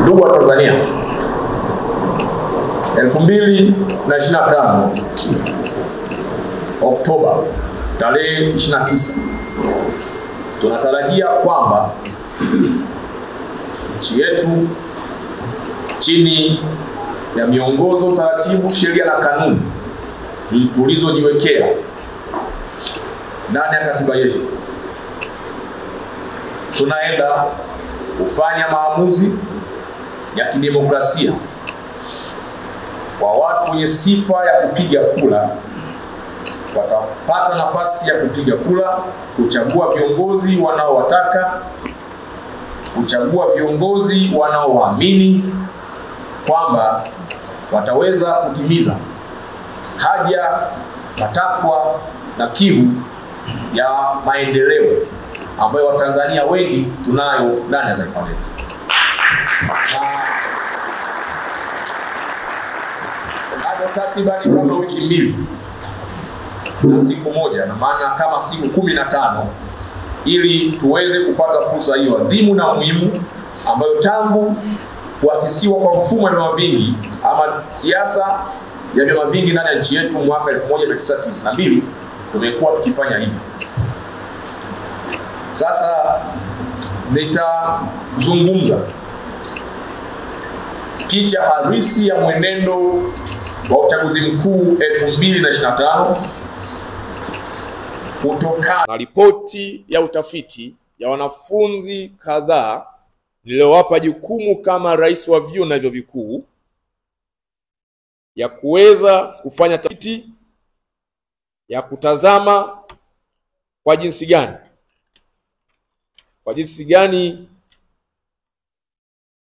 Ndugu wa Tanzania, 2025 Oktoba tarehe 29 tunatarajia kwamba nchi yetu chini ya miongozo, taratibu, sheria na kanuni tulizojiwekea ndani ya katiba yetu, tunaenda kufanya maamuzi ya kidemokrasia kwa watu wenye sifa ya kupiga kura. Watapata nafasi ya kupiga kura, kuchagua viongozi wanaowataka, kuchagua viongozi wanaowaamini kwamba wataweza kutimiza haja, matakwa na kiu ya maendeleo ambayo Watanzania wengi tunayo ndani ya taifa letu. Bado takribani kama wiki mbili na siku moja, na maana kama siku 15, ili tuweze kupata fursa hiyo adhimu na muhimu ambayo tangu kuasisiwa kwa mfumo wa vyama vingi ama siasa ya vyama vingi ndani ya nchi yetu mwaka 1992 tumekuwa tukifanya hivyo. Sasa nitazungumza kicha halisi ya mwenendo wa uchaguzi mkuu 2025 kutokana na ripoti ya utafiti ya wanafunzi kadhaa niliowapa jukumu kama rais wa vyuo na vyuo vikuu ya kuweza kufanya tafiti ya kutazama kwa jinsi gani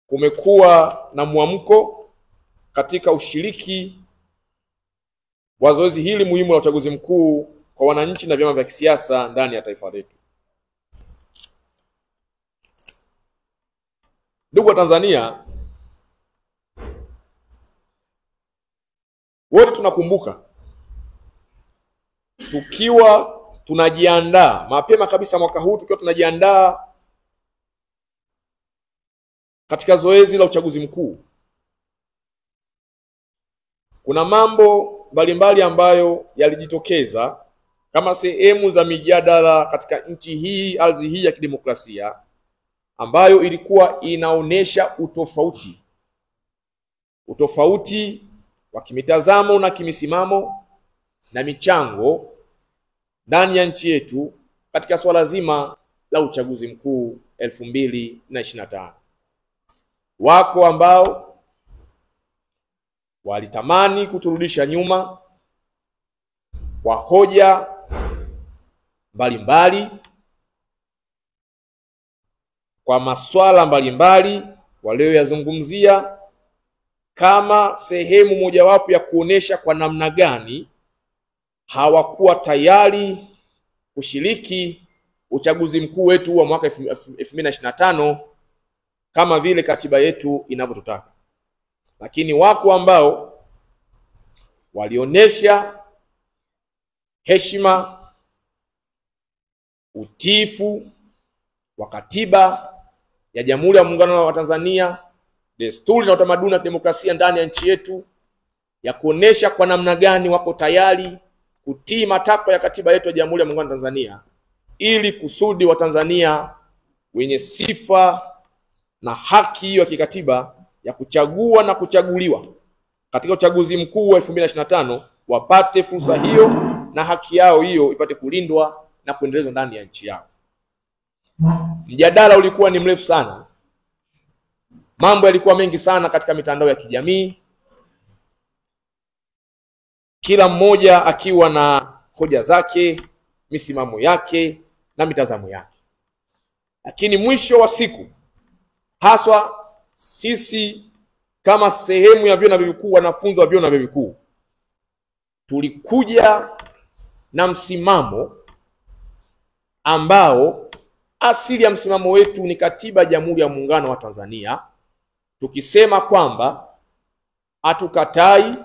kumekuwa na mwamko katika ushiriki wa zoezi hili muhimu la uchaguzi mkuu kwa wananchi na vyama vya kisiasa ndani ya taifa letu. Ndugu wa Tanzania, wote tunakumbuka tukiwa tunajiandaa mapema kabisa mwaka huu, tukiwa tunajiandaa katika zoezi la uchaguzi mkuu, kuna mambo mbalimbali ambayo yalijitokeza kama sehemu za mijadala katika nchi hii, ardhi hii ya kidemokrasia, ambayo ilikuwa inaonesha utofauti wa kimitazamo na kimisimamo na michango ndani ya nchi yetu katika swala zima la uchaguzi mkuu 2025. Wako ambao walitamani kuturudisha nyuma kwa hoja mbalimbali, kwa masuala mbalimbali walioyazungumzia kama sehemu mojawapo ya kuonesha kwa namna gani hawakuwa tayari kushiriki uchaguzi mkuu wetu wa mwaka 2025 kama vile katiba yetu inavyotutaka. Lakini wako ambao walionesha heshima, utiifu wa katiba ya Jamhuri ya Muungano wa Tanzania, desturi na utamaduni wa demokrasia ndani ya nchi yetu, ya kuonesha kwa namna gani wako tayari kutii matakwa ya katiba yetu ya Jamhuri ya Muungano wa Tanzania, ili kusudi wa Tanzania wenye sifa na haki hiyo ya kikatiba ya kuchagua na kuchaguliwa katika uchaguzi mkuu wa 2025 wapate fursa hiyo na haki yao hiyo ipate kulindwa na kuendelezwa ndani ya nchi yao. Mjadala ulikuwa ni mrefu sana. Mambo yalikuwa mengi sana katika mitandao ya kijamii, kila mmoja akiwa na hoja zake, misimamo yake na mitazamo yake. Lakini mwisho wa siku, haswa sisi kama sehemu ya vyuo na vyuo vikuu, wanafunzi wa vyuo na vyuo vikuu, tulikuja na msimamo ambao asili ya msimamo wetu ni katiba ya Jamhuri ya Muungano wa Tanzania, tukisema kwamba hatukatai,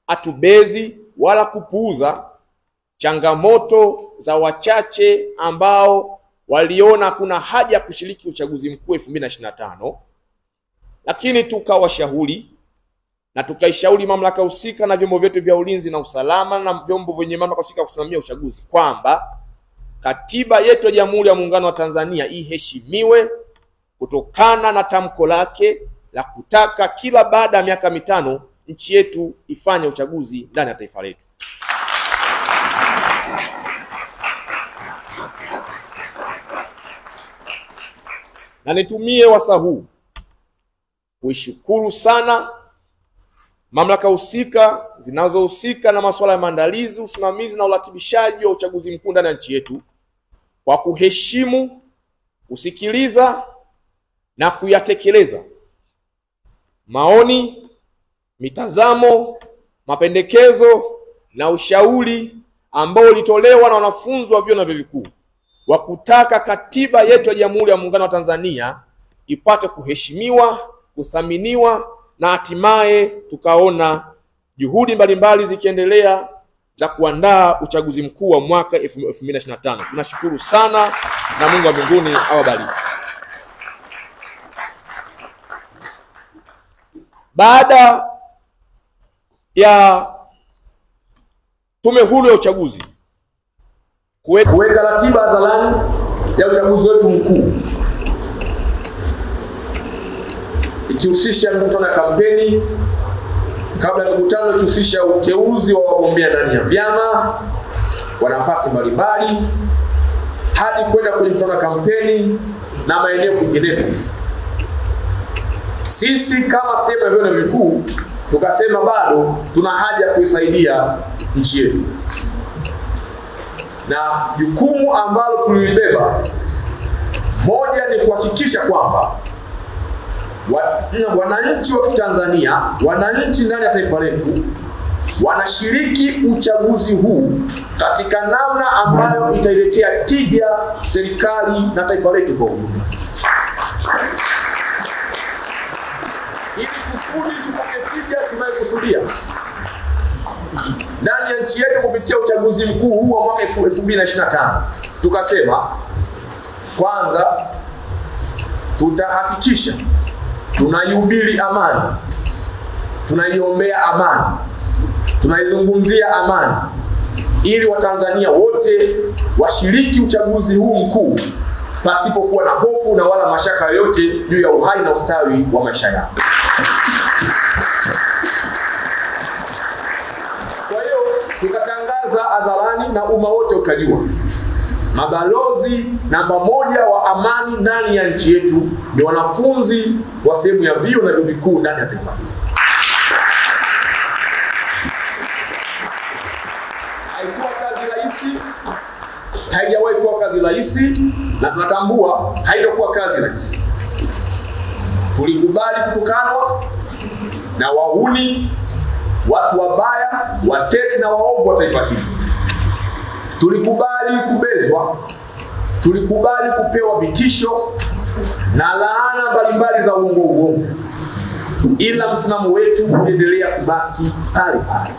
hatubezi wala kupuuza changamoto za wachache ambao waliona kuna haja ya kushiriki uchaguzi mkuu 2025, Lakini tukawashauri na tukaishauri mamlaka husika na vyombo vyetu vya ulinzi na usalama na vyombo vyenye mamlaka husika kusimamia uchaguzi kwamba katiba yetu ya Jamhuri ya Muungano wa Tanzania iheshimiwe kutokana na tamko lake la kutaka kila baada ya miaka 5 nchi yetu ifanye uchaguzi ndani ya taifa letu. Na nitumie wasaa huu kuishukuru sana mamlaka husika zinazohusika na masuala ya maandalizi, usimamizi na uratibishaji wa uchaguzi mkuu ndani ya nchi yetu kwa kuheshimu, kusikiliza na kuyatekeleza maoni, mitazamo, mapendekezo na ushauri ambao ulitolewa na wanafunzi wa vyuo na vyuo vikuu wa kutaka katiba yetu ya Jamhuri ya Muungano wa Tanzania ipate kuheshimiwa, kuthaminiwa na hatimaye tukaona juhudi mbalimbali zikiendelea za kuandaa uchaguzi mkuu wa mwaka 2025. Tunashukuru sana na Mungu wa mbinguni awabariki. Baada ya Tume Huru ya Uchaguzi kuweka ratiba hadharani ya uchaguzi wetu mkuu ikihusisha mikutano ya kampeni, kabla ya mikutano ikihusisha uteuzi wa wagombea ndani ya vyama wa nafasi mbalimbali, hadi kwenda kwenye mikutano ya kampeni na maeneo kwingineko, sisi kama sehemu ya vyuo na vikuu tukasema bado tuna haja ya kuisaidia nchi yetu, na jukumu ambalo tulilibeba moja ni kuhakikisha kwamba wananchi wa Tanzania, wananchi ndani ya taifa letu wanashiriki uchaguzi huu katika namna ambayo itailetea tija serikali na taifa letu kwa ujumla. Ili kusudi tupate tija tunayokusudia ndani ya nchi yetu kupitia uchaguzi mkuu huu wa mwaka 2025, tukasema kwanza tutahakikisha tunaihubiri amani, tunaiombea amani, tunaizungumzia amani, ili Watanzania wote washiriki uchaguzi huu mkuu pasipokuwa na hofu na wala mashaka yoyote juu ya uhai na ustawi wa maisha yao. Kwa hiyo tukatangaza hadharani na umma wote ukajua, mabalozi namba 1 wa amani ndani ya nchi yetu ni wanafunzi wa sehemu ya vyuo na vyuo vikuu ndani ya taifa. Haikuwa kazi rahisi, haijawahi kuwa kazi rahisi, na tunatambua haitakuwa kazi rahisi. Tulikubali kutukanwa na wahuni, watu wabaya, watesi na waovu wa taifa hili. Tulikubali kubezwa, tulikubali kupewa vitisho na laana mbalimbali za uongo, ila msimamo wetu unaendelea kubaki pale pale.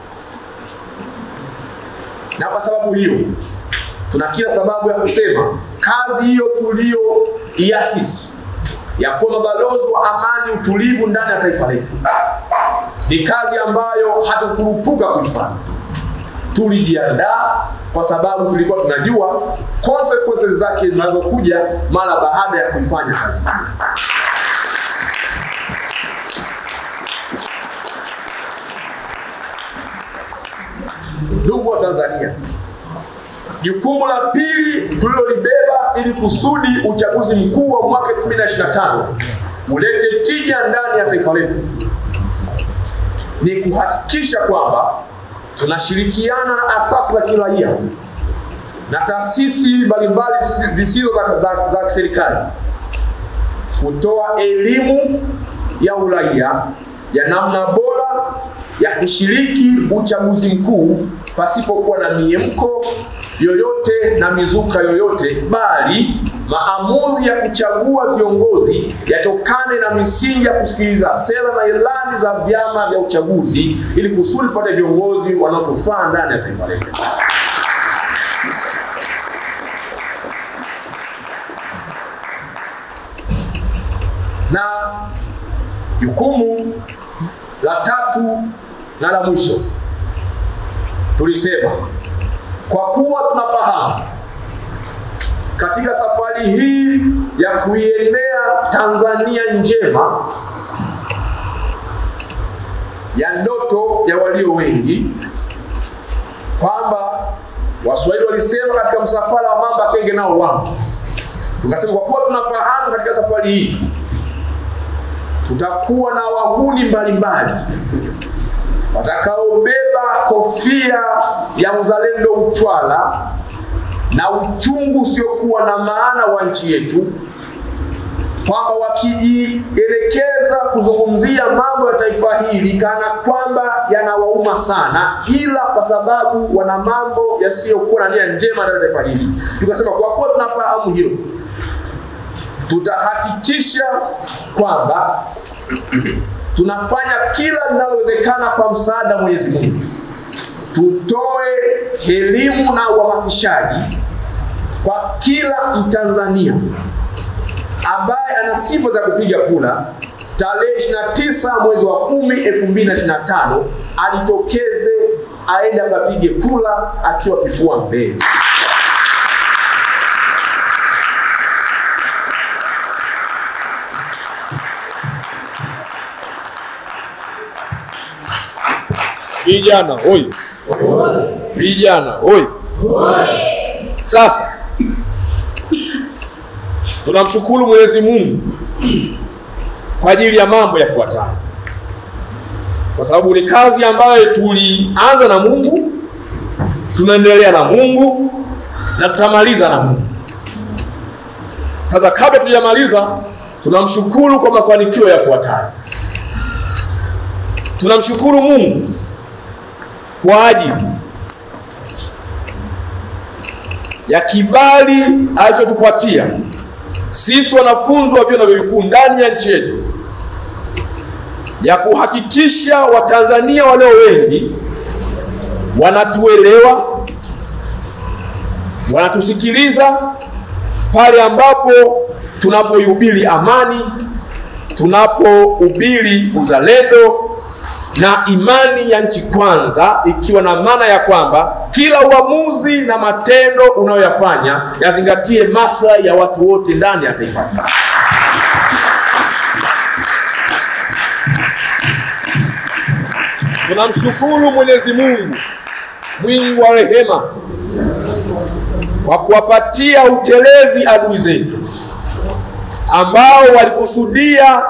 Na kwa sababu hiyo tuna kila sababu ya kusema kazi hiyo tulioiasisi ya kuwa mabalozi wa amani, utulivu ndani ya taifa letu ni kazi ambayo hatukurupuka kuifanya. Tulijiandaa kwa sababu tulikuwa tunajua consequences zake zinazokuja mara baada ya kuifanya kazi hii. Ndugu wa Tanzania, jukumu la pili tulilolibeba ili kusudi uchaguzi mkuu wa mwaka 2025 ulete tija ndani ya taifa letu ni kuhakikisha kwamba tunashirikiana na asasi za kiraia na taasisi mbalimbali zisizo za serikali kutoa elimu ya uraia ya namna bora ya kushiriki uchaguzi mkuu pasipokuwa na miemko yoyote na mizuka yoyote, bali maamuzi ya kuchagua viongozi yatokane na misingi ya kusikiliza sera na ilani za vyama vya uchaguzi ili kusudi tupate viongozi wanaotufaa ndani ya taifa letu. Na Jukumu la tatu na la mwisho, tulisema kwa kuwa tunafahamu katika safari hii ya kuiendea Tanzania njema ya ndoto ya walio wengi, kwamba Waswahili walisema katika msafara wa mamba kenge nao wamo. Tukasema kwa kuwa tunafahamu katika safari hii tutakuwa na wahuni mbalimbali watakaobeba kofia ya uzalendo uchwala na uchungu usiokuwa na maana wa nchi yetu, kwamba wakijielekeza kuzungumzia mambo ya taifa hili kana kwamba yanawauma sana, ila kwa sababu wana mambo yasiyokuwa na nia njema ndani ya taifa hili. Tukasema kwa kuwa tunafahamu hilo, tutahakikisha kwamba tunafanya kila linalowezekana kwa msaada wa Mwenyezi Mungu, tutoe elimu na uhamasishaji kwa kila Mtanzania ambaye ana sifa za kupiga kura tarehe 29 mwezi wa 10 2025 alitokeze aende akapige kura akiwa kifua mbele. Vijana oi, vijana oi. Sasa tunamshukuru Mwenyezi Mungu kwa ajili ya mambo yafuatayo, kwa sababu ni kazi ambayo tulianza na Mungu, tunaendelea na Mungu na tutamaliza na Mungu. Sasa kabla tujamaliza, tunamshukuru kwa mafanikio yafuatayo. Tunamshukuru Mungu kwa ajili ya kibali alichotupatia sisi wanafunzi wa vyuo vikuu ndani ya nchi yetu, ya kuhakikisha Watanzania walio wengi wanatuelewa, wanatusikiliza pale ambapo tunapohubiri amani, tunapohubiri uzalendo na imani ya nchi kwanza, ikiwa na maana ya kwamba kila uamuzi na matendo unayoyafanya yazingatie maslahi ya watu wote ndani ya taifa hili. Tunamshukuru Mwenyezi Mungu mwingi wa rehema kwa kuwapatia utelezi adui zetu ambao walikusudia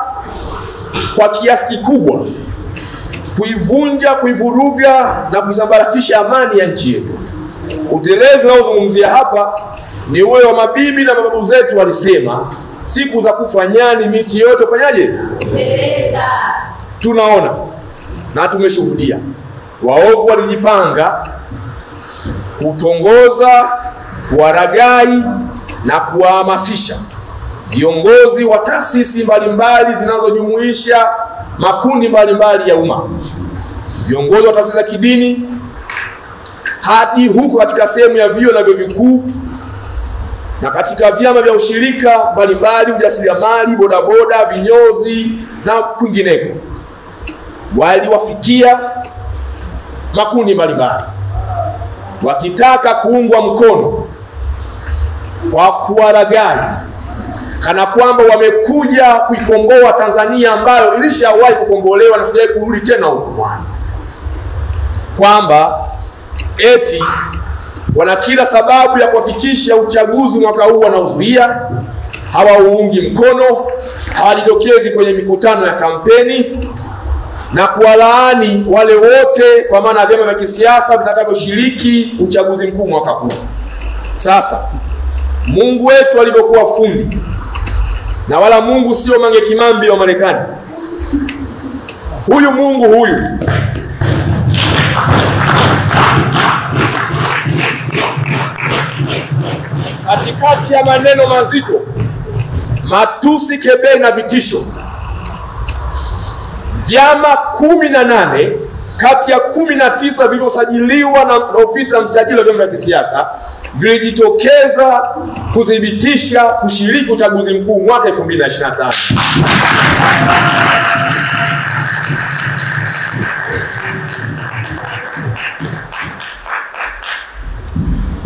kwa kiasi kikubwa kuivunja, kuivuruga na kusambaratisha amani ya nchi yetu. Utelezi unaozungumzia hapa ni ule wa mabibi na mababu zetu walisema, siku za kufa nyani miti yote ufanyaje? Uteleza. Tunaona na tumeshuhudia waovu walijipanga kutongoza, kuwaragai na kuwahamasisha viongozi wa taasisi mbalimbali zinazojumuisha makundi mbalimbali ya umma, viongozi wa taasisi za kidini, hadi huko katika sehemu ya vyuo na vyuo vikuu na katika vyama vya ushirika mbalimbali, ujasiriamali, bodaboda, vinyozi na kwingineko. Waliwafikia makundi mbalimbali wakitaka kuungwa mkono kwa kuwaragai kana kwamba wamekuja kuikomboa Tanzania ambayo ilishawahi kukombolewa na tujaye kurudi tena utumwani, kwamba eti wana kila sababu ya kuhakikisha uchaguzi mwaka huu wanauzuia, hawauungi mkono, hawajitokezi kwenye mikutano ya kampeni, na kuwalaani wale wote kwa maana vyama vya kisiasa vitakavyoshiriki uchaguzi mkuu mwaka huu. Sasa Mungu wetu alivyokuwa fundi, na wala Mungu sio Mange Kimambi wa Marekani. Huyu Mungu huyu katikati ya maneno mazito, matusi, kebei na vitisho, vyama 18 kati ya 19 vilivyosajiliwa na ofisi ya msajili wa vyama vya kisiasa vilijitokeza kudhibitisha kushiriki uchaguzi mkuu mwaka 2025.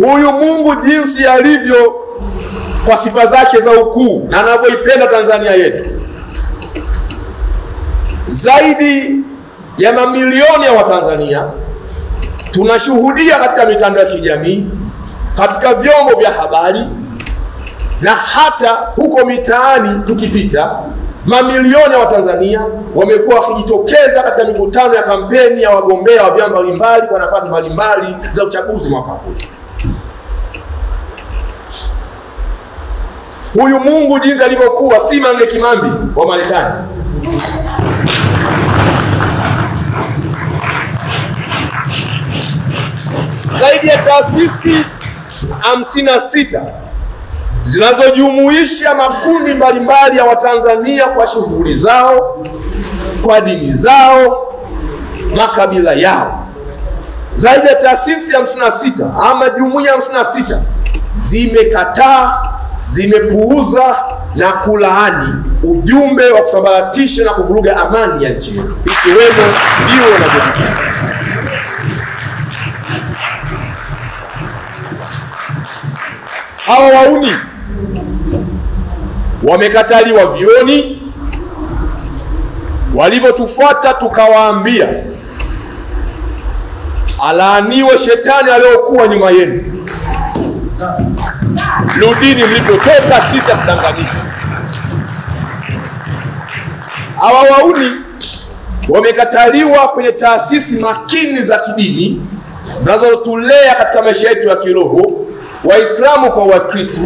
Huyu Mungu jinsi alivyo kwa sifa zake za ukuu na anavyoipenda Tanzania yetu, zaidi ya mamilioni ya Watanzania tunashuhudia katika mitandao ya kijamii, katika vyombo vya habari na hata huko mitaani tukipita, mamilioni ya Watanzania wamekuwa wakijitokeza katika mikutano ya kampeni ya wagombea wa vyama mbalimbali kwa nafasi mbalimbali za uchaguzi mwaka huu. Huyu Mungu jinsi alivyokuwa si Mange Kimambi wa Marekani. Zaidi ya taasisi 56 zinazojumuisha makundi mbalimbali ya Watanzania kwa shughuli zao, kwa dini zao, makabila yao. Zaidi ya taasisi 56 ama jumuiya 56 zimekataa, zimepuuza na kulaani ujumbe wa kusambaratisha na kuvuruga amani ya nchi yetu, ikiwemo vyuo na vyuo. Hawa wauni wamekataliwa vioni, walivyotufuata tukawaambia, alaaniwe shetani aliyokuwa nyuma yenu, rudini mlipotoka, sisi tutanganyika. Hawa wauni wamekataliwa kwenye taasisi makini za kidini zinazotulea katika maisha yetu ya kiroho, Waislamu kwa Wakristo.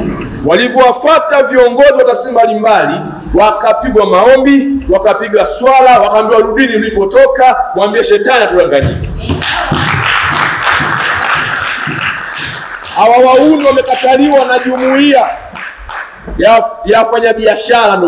Walivyowafuata viongozi wa taasisi mbalimbali, wakapigwa maombi, wakapiga swala, wakaambiwa rudini mlipotoka, mwambie shetani atudanganyike. Hawa wauni wamekataliwa na jumuiya ya wafanyabiashara.